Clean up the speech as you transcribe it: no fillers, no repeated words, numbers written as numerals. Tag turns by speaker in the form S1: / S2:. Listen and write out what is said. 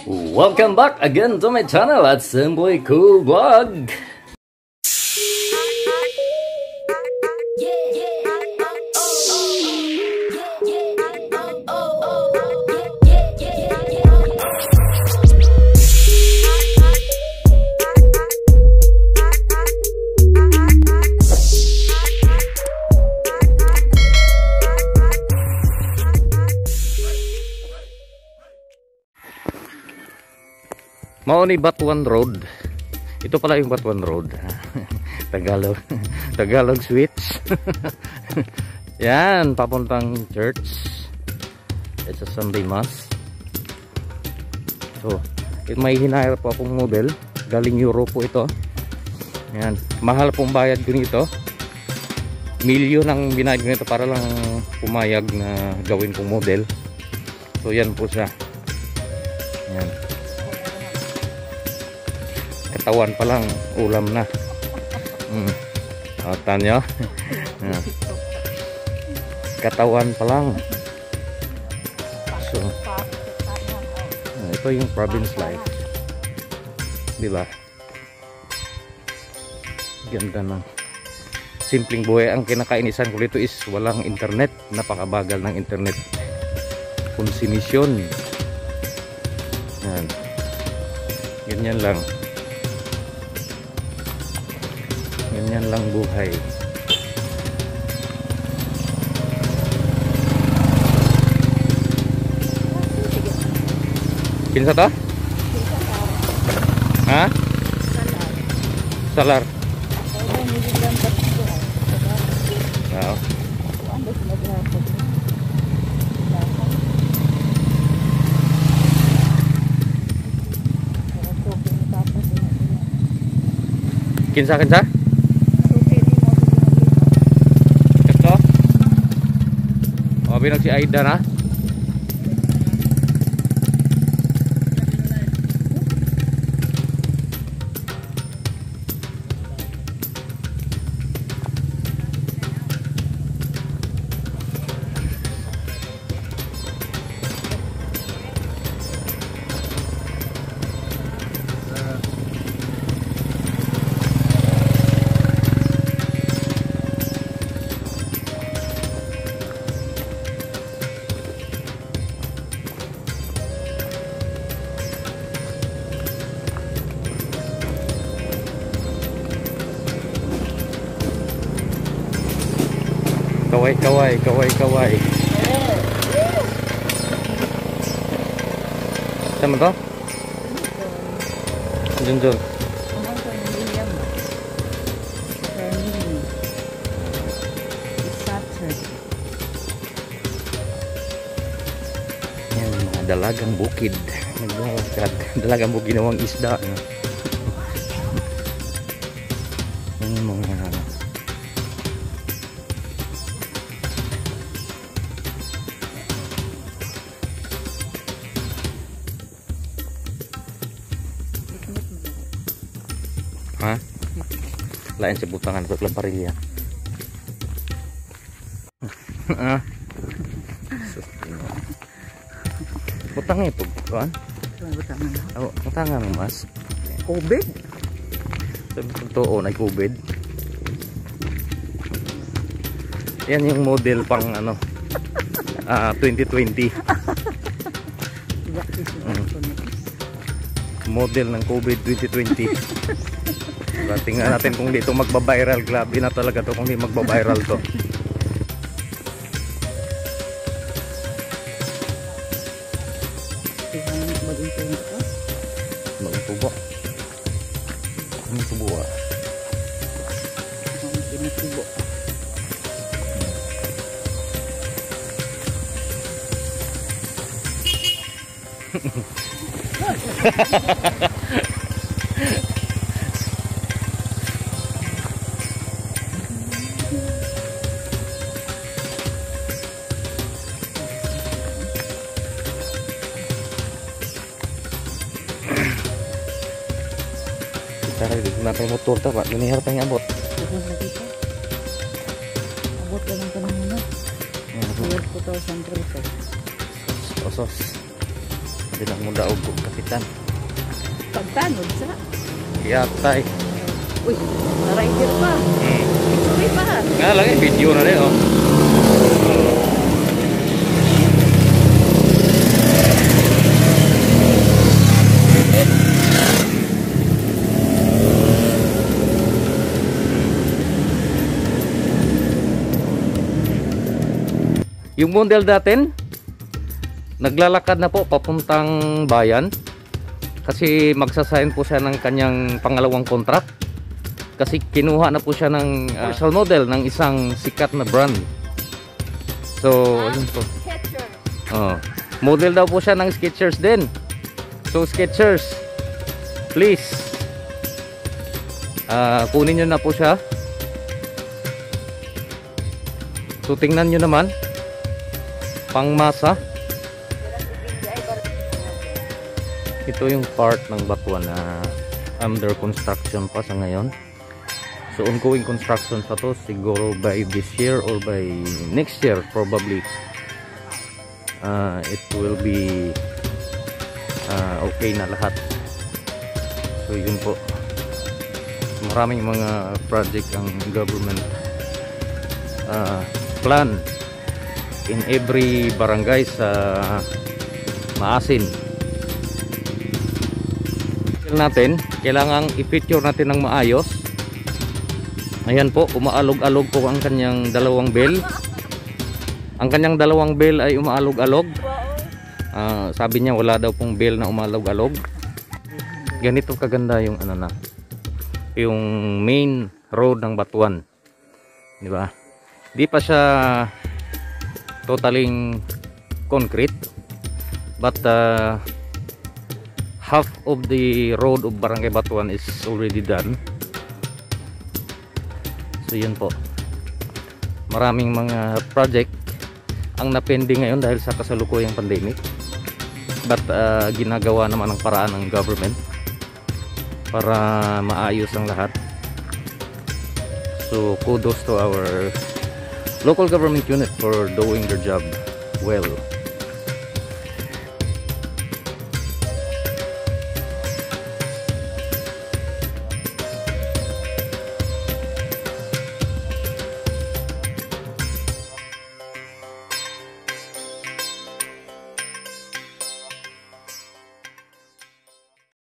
S1: Welcome back again to my channel at Simply Cool Vlog. Mao ni Batuan Road. Ito pala yung Batuan Road. Tagalog switch. Yan, papuntang church. It's a Sunday Mass. So, may hinahir po akong model. Galing Europe po ito. Yan, mahal pong bayad ko nito. Milyon ang binayad ko nito para lang pumayag na gawin kong model. So, yan po siya. Yan. Katawan pa lang, ulam na. Atan nyo. Katawan pa lang. So, ito yung province life. Diba? Ganda na. Simpleng buhay. Ang kinakainisan ko dito is walang internet. Napakabagal ng internet. Konsumisyon. Yan. Ganyan lang. Ganyan lang buhay. Kinsa to? Ha? Salar. Wow. Kinsa? Binag si Aida na. Kaway. Sama to? Jun. Yan, dalagang bukid. Dalagang bukid nawang isda. Yan mga ha? Lain sa butangan ko lang parilya. Butang ito, kan? Butangan mas. COVID. Totoo na COVID. Yan yung model pang ano 2020. Model ng COVID 2020. Tingnan natin kung dito magba-viral. Grabe na talaga to kung di magba-viral to. Bagong tubo. Ang tubo ah. Ang tubo. Cara natin motor ta pak ini harus tanya abot. Abot ka lang tanong mo na. 2,000 pesos. Pinagmudaog ko kapitan.
S2: Pagtanod sa.
S1: Yatay.
S2: Uy, na-rider pa. Sorry pa.
S1: Nga lang video na rin oh. Yung model natin naglalakad na po papuntang bayan kasi magsasign po siya ng kanyang pangalawang contract kasi kinuha na po siya ng commercial model ng isang sikat na brand. So yun po. Model daw po siya ng Skechers din. So Skechers, please kunin nyo na po siya. So tingnan nyo naman, pangmasa. Ito yung part ng batuan na under construction pa sa ngayon. So ongoing construction pa to, siguro by this year or by next year probably it will be okay na lahat. So yun po, maraming mga project ang government plan in every barangay sa Maasin. Natin, kailangang i-picture natin ng maayos. Ayan po, umaalog-alog po ang kanyang dalawang bell. Ang kanyang dalawang bell ay umaalog-alog. Sabi niya wala daw pong bell na umaalog-alog. Ganito kaganda yung ano na, yung main road ng Batuan. Di ba? Di pa siya totaling concrete, but half of the road of Barangay Batuan is already done. So yun po, maraming mga project ang napending ngayon dahil sa kasalukuyang pandemic, but ginagawa naman ang paraan ng government para maayos ang lahat. So kudos to our local government unit for doing their job well.